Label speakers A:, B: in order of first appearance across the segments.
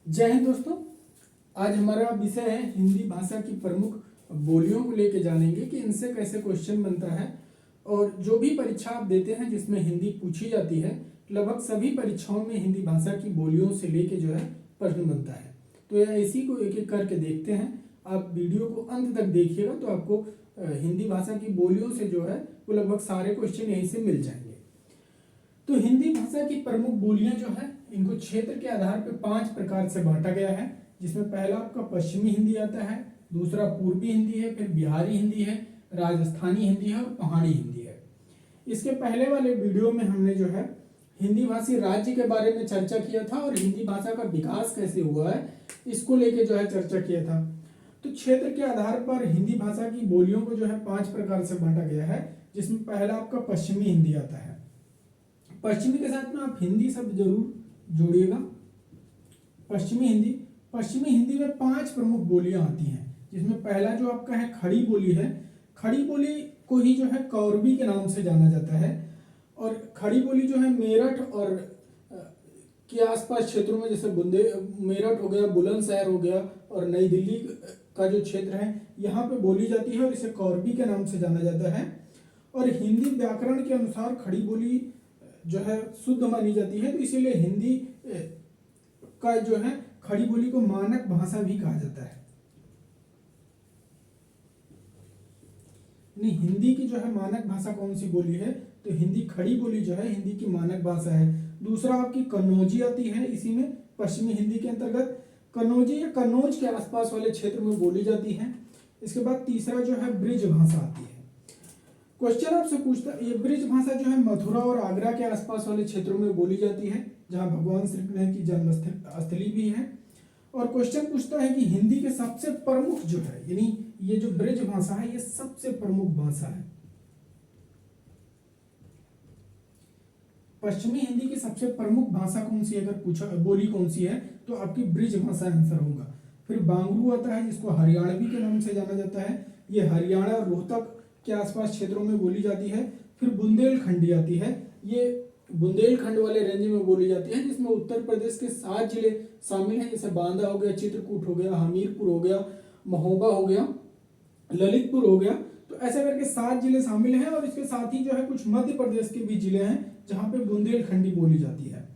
A: जय हिंद दोस्तों। आज हमारा विषय है हिंदी भाषा की प्रमुख बोलियों को लेकर जानेंगे कि इनसे कैसे क्वेश्चन बनता है। और जो भी परीक्षा आप देते हैं जिसमें हिंदी पूछी जाती है, लगभग सभी परीक्षाओं में हिंदी भाषा की बोलियों से लेके जो है प्रश्न बनता है। तो यह इसी को एक एक करके देखते हैं। आप वीडियो को अंत तक देखिएगा तो आपको हिंदी भाषा की बोलियों से जो है वो लगभग सारे क्वेश्चन यहीं से मिल जाएंगे। तो हिंदी भाषा की प्रमुख बोलियां जो है इनको क्षेत्र के आधार पर 5 प्रकार से बांटा गया है, जिसमें पहला आपका पश्चिमी हिंदी आता है, दूसरा पूर्वी हिंदी है, फिर बिहारी हिंदी है, राजस्थानी हिंदी है और पहाड़ी हिंदी है। इसके पहले वाले वीडियो में हमने जो है हिंदी भाषी राज्य के बारे में चर्चा किया था और हिंदी भाषा का विकास कैसे हुआ है इसको लेके जो है चर्चा किया था। तो क्षेत्र के आधार पर हिंदी भाषा की बोलियों को जो है 5 प्रकार से बांटा गया है, जिसमें पहला आपका पश्चिमी हिंदी आता है। पश्चिमी के साथ में आप हिंदी शब्द जरूर जोड़िएगा। पश्चिमी हिंदी में 5 प्रमुख बोलियां आती हैं, जिसमें पहला जो आपका है खड़ी बोली है। खड़ी बोली को ही जो है कौरवी के नाम से जाना जाता है। और खड़ी बोली जो है मेरठ और के आसपास क्षेत्रों में, जैसे मेरठ हो गया, बुलंदशहर हो गया और नई दिल्ली का जो क्षेत्र है यहाँ पे बोली जाती है और इसे कौरवी के नाम से जाना जाता है। और हिंदी व्याकरण के अनुसार खड़ी बोली जो है शुद्ध मानी जाती है, तो इसीलिए हिंदी का जो है खड़ी बोली को मानक भाषा भी कहा जाता है। नहीं, हिंदी की जो है मानक भाषा कौन सी बोली है, तो हिंदी खड़ी बोली जो है हिंदी की मानक भाषा है। दूसरा आपकी कन्नौजी आती है इसी में, पश्चिमी हिंदी के अंतर्गत कन्नौजी या कन्नौज के आसपास वाले क्षेत्र में बोली जाती है। इसके बाद तीसरा जो है ब्रिज भाषा आती है। क्वेश्चन आपसे पूछता है, ये ब्रिज भाषा जो है मथुरा और आगरा के आसपास वाले क्षेत्रों में बोली जाती है, जहां भगवान श्री कृष्ण की जन्म स्थली भी है। और क्वेश्चन पूछता है कि हिंदी के सबसे प्रमुख जो है, यानी ये जो ब्रिज भाषा है ये सबसे प्रमुख भाषा है। पश्चिमी हिंदी की सबसे प्रमुख भाषा कौन सी, अगर पूछा बोली कौन सी है तो आपकी ब्रिज भाषा आंसर होगा। फिर बांगरू आता है, जिसको हरियाणवी के नाम से जाना जाता है। ये हरियाणा और रोहतक के आसपास क्षेत्रों में बोली जाती है। फिर बुंदेलखंडी आती है, ये बुंदेलखंड वाले रेंज में बोली जाती है, जिसमें उत्तर प्रदेश के 7 जिले शामिल हैं, जैसे बांदा हो गया, चित्रकूट हो गया, हमीरपुर हो गया, महोबा हो गया, ललितपुर हो गया। तो ऐसा करके 7 जिले शामिल हैं। और इसके साथ ही जो है कुछ मध्य प्रदेश के भी जिले हैं जहां पे बुंदेलखंडी बोली जाती है।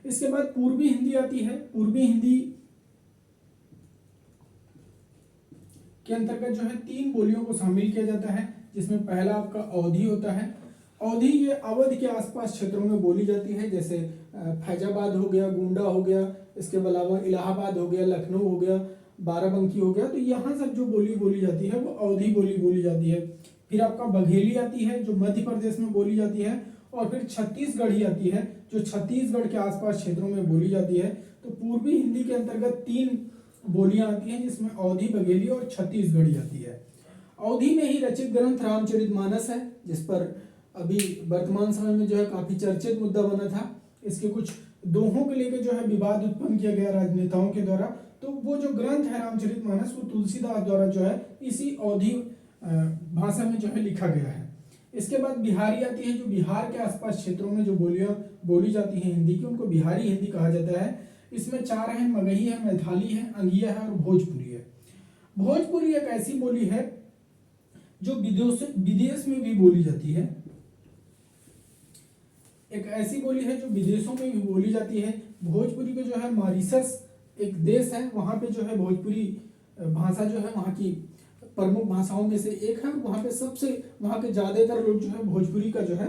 A: इसके बाद पूर्वी हिंदी आती है। पूर्वी हिंदी के अंतर्गत जो है 3 बोलियों को शामिल किया जाता है, जिसमें पहला आपका अवधी होता है। अवधी ये अवध के आसपास क्षेत्रों में बोली जाती है, जैसे फैजाबाद हो गया, गोंडा हो गया, इसके अलावा इलाहाबाद हो गया, लखनऊ हो गया, बाराबंकी हो गया। तो यहाँ सब जो बोली बोली जाती है वो अवधी बोली बोली जाती है। फिर आपका बघेली आती है जो मध्य प्रदेश में बोली जाती है। और फिर छत्तीसगढ़ी आती है जो छत्तीसगढ़ के आसपास क्षेत्रों में बोली जाती है। तो पूर्वी हिंदी के अंतर्गत 3 बोलियां आती हैं, जिसमें अवधी, बघेली और छत्तीसगढ़ी आती है। अवधी में ही रचित ग्रंथ रामचरितमानस है, जिस पर अभी वर्तमान समय में जो है काफी चर्चित मुद्दा बना था। इसके कुछ दोहों को लेकर जो है विवाद उत्पन्न किया गया राजनेताओं के द्वारा। तो वो जो ग्रंथ है रामचरितमानस वो तुलसीदास द्वारा जो है इसी अवधी भाषा में जो है लिखा गया है। इसके बाद बिहारी आती है, जो बिहार के आसपास क्षेत्रों में जो बोलियां बोली जाती हैं हिंदी की, उनको बिहारी हिंदी कहा जाता है। इसमें 4 है, मगही है, मैथिली है, अंगिया है और भोजपुरी है। भोजपुरी एक ऐसी बोली है जो विदेश में भी बोली जाती है। एक ऐसी बोली है जो विदेशों में भी बोली जाती है। भोजपुरी को जो है मॉरिशस एक देश है, वहां पे जो है भोजपुरी भाषा जो है वहां की प्रमुख भाषाओं में से एक है। वहां पे सबसे वहां के ज्यादातर लोग जो है भोजपुरी का जो है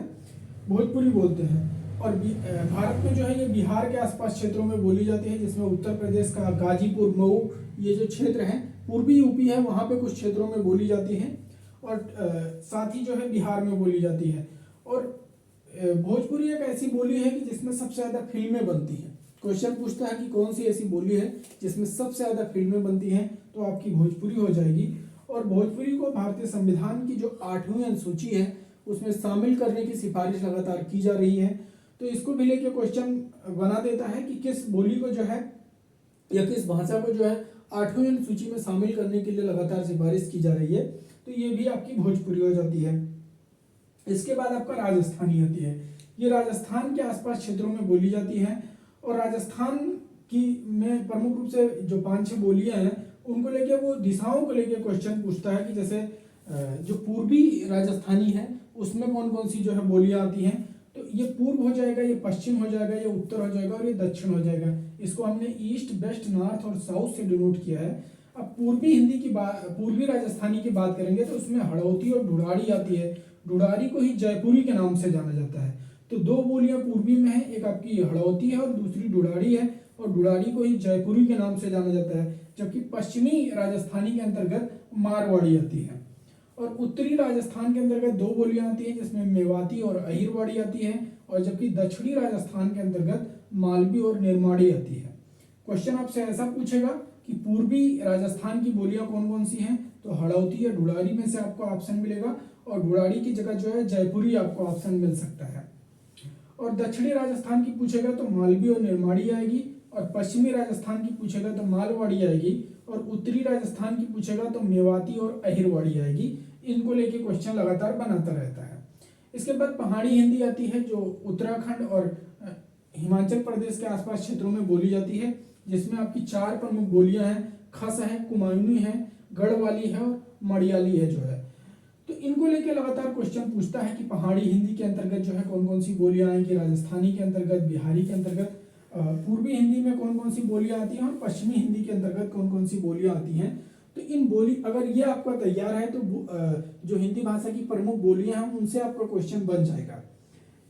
A: भोजपुरी बोलते हैं। और भारत में जो है ये बिहार के आसपास क्षेत्रों में बोली जाती है, जिसमें उत्तर प्रदेश का गाजीपुर, मऊ ये जो क्षेत्र है, पूर्वी यूपी है, वहां पे कुछ क्षेत्रों में बोली जाती है। और साथ ही जो है बिहार में बोली जाती है। और भोजपुरी एक ऐसी बोली है कि जिसमें सबसे ज्यादा फिल्में बनती हैं। क्वेश्चन पूछता है कि कौन सी ऐसी बोली है जिसमें सबसे ज्यादा फिल्में बनती हैं, तो आपकी भोजपुरी हो जाएगी। और भोजपुरी को भारतीय संविधान की जो 8वीं अनुसूची है उसमें शामिल करने की सिफारिश लगातार की जा रही है। तो इसको भी लेके क्वेश्चन बना देता है कि किस बोली को जो है या किस भाषा को जो है 8वीं अनुसूची में शामिल करने के लिए लगातार सिफारिश की जा रही है। तो ये भी आपकी भोजपुरी हो जाती है। इसके बाद आपका राजस्थानी आती है। ये राजस्थान के आसपास क्षेत्रों में बोली जाती है। और राजस्थान कि में प्रमुख रूप से जो 5-6 बोलियां हैं उनको लेके वो दिशाओं को लेके क्वेश्चन पूछता है कि जैसे जो पूर्वी राजस्थानी है उसमें कौन कौन सी जो है बोलियां आती हैं। तो ये पूर्व हो जाएगा, ये पश्चिम हो जाएगा, ये उत्तर हो जाएगा और ये दक्षिण हो जाएगा। इसको हमने ईस्ट, वेस्ट, नॉर्थ और साउथ से डिनोट किया है। अब पूर्वी हिंदी की बात, पूर्वी राजस्थानी की बात करेंगे तो उसमें हड़ौती और ढुढ़ाड़ी आती है। ढुढ़ाड़ी को ही जयपुरी के नाम से जाना जाता है। तो दो बोलियां पूर्वी में है, एक आपकी हड़ौती है और दूसरी ढुढ़ाड़ी है, और ढुढ़ाड़ी को ही जयपुरी के नाम से जाना जाता है। जबकि पश्चिमी राजस्थानी के अंतर्गत मारवाड़ी आती है। और उत्तरी राजस्थान के अंतर्गत दो बोलियां आती हैं जिसमें मेवाती और अहिरवाड़ी आती है, और जबकि दक्षिणी राजस्थान के अंतर्गत मालवी और निरमाड़ी आती है। क्वेश्चन आपसे ऐसा पूछेगा कि पूर्वी राजस्थान की बोलियां कौन कौन सी हैं, तो हड़ौती या ढुढ़ाड़ी में से आपको ऑप्शन मिलेगा, और ढुढ़ाड़ी की जगह जो है जयपुरी आपको ऑप्शन मिल सकता है। और दक्षिणी राजस्थान की पूछेगा तो मालवी और निरमाड़ी आएगी, और पश्चिमी राजस्थान की पूछेगा तो मालवाड़ी आएगी, और उत्तरी राजस्थान की पूछेगा तो मेवाती और अहिरवाड़ी आएगी। इनको लेके क्वेश्चन लगातार बनाता रहता है। इसके बाद पहाड़ी हिंदी आती है जो उत्तराखंड और हिमाचल प्रदेश के आसपास क्षेत्रों में बोली जाती है, जिसमें आपकी 4 प्रमुख बोलियां हैं। खस है, कुमायूनी है, गढ़वाली है और मड़ियाली है जो है। तो इनको लेके लगातार क्वेश्चन पूछता है कि पहाड़ी हिंदी के अंतर्गत जो है कौन कौन सी बोलियां आएंगी, राजस्थानी के अंतर्गत, बिहारी के अंतर्गत, पूर्वी हिंदी में कौन कौन सी बोलियां आती हैं, और पश्चिमी हिंदी के अंतर्गत कौन कौन सी बोलियां आती हैं। तो इन बोली अगर ये आपका तैयार है तो जो हिंदी भाषा की प्रमुख बोलियां हैं उनसे आपका क्वेश्चन बन जाएगा।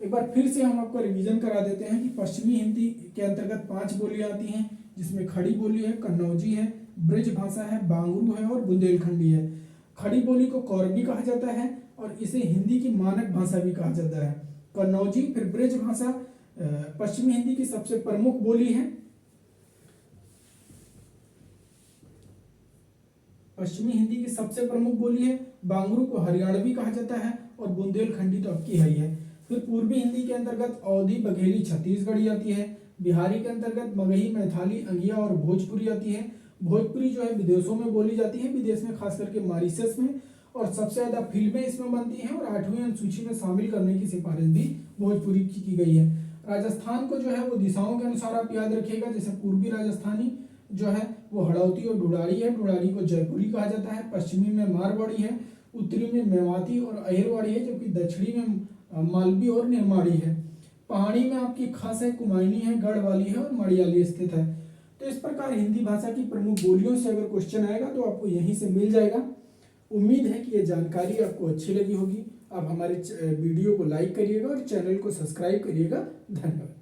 A: एक बार फिर से हम आपको रिवीजन करा देते हैं कि पश्चिमी हिंदी के अंतर्गत 5 बोलियां आती हैं, जिसमें खड़ी बोली है, कन्नौजी है, ब्रिज भाषा है, बांगरू है और बुंदेलखंडी है। खड़ी बोली को कौरवी कहा जाता है और इसे हिंदी की मानक भाषा भी कहा जाता है। कन्नौजी फिर ब्रिज भाषा पश्चिमी हिंदी की सबसे प्रमुख बोली है। पश्चिमी हिंदी की सबसे प्रमुख बोली है। बांगरू को हरियाणवी कहा जाता है और बुंदेलखंडी तो आपकी है ही है। फिर पूर्वी हिंदी के अंतर्गत अवधी, बघेली, छत्तीसगढ़ी आती है। बिहारी के अंतर्गत मगही, मैथाली, अंगिया और भोजपुरी आती है। भोजपुरी जो है विदेशों में बोली जाती है, विदेश में खास करके मॉरिशस में, और सबसे ज्यादा फिल्में इसमें बनती हैं, और 8वीं अनुसूची में शामिल करने की सिफारिश भी भोजपुरी की गई है। राजस्थान को जो है वो दिशाओं के अनुसार आप याद रखिएगा। जैसे पूर्वी राजस्थानी जो है वो हड़ौती और ढुढ़ाड़ी है, ढुढ़ाड़ी को जयपुरी कहा जाता है। पश्चिमी में मारवाड़ी है, उत्तरी में मेवाती और अहिरवाड़ी है, जबकि दक्षिणी में मालवी और निरमाड़ी है। पहाड़ी में आपकी खस है, कुमायूनी है, गढ़वाली है और मड़ियाली स्थित है। तो इस प्रकार हिंदी भाषा की प्रमुख बोलियों से अगर क्वेश्चन आएगा तो आपको यहीं से मिल जाएगा। उम्मीद है कि ये जानकारी आपको अच्छी लगी होगी। आप हमारे वीडियो को लाइक करिएगा और चैनल को सब्सक्राइब करिएगा। धन्यवाद।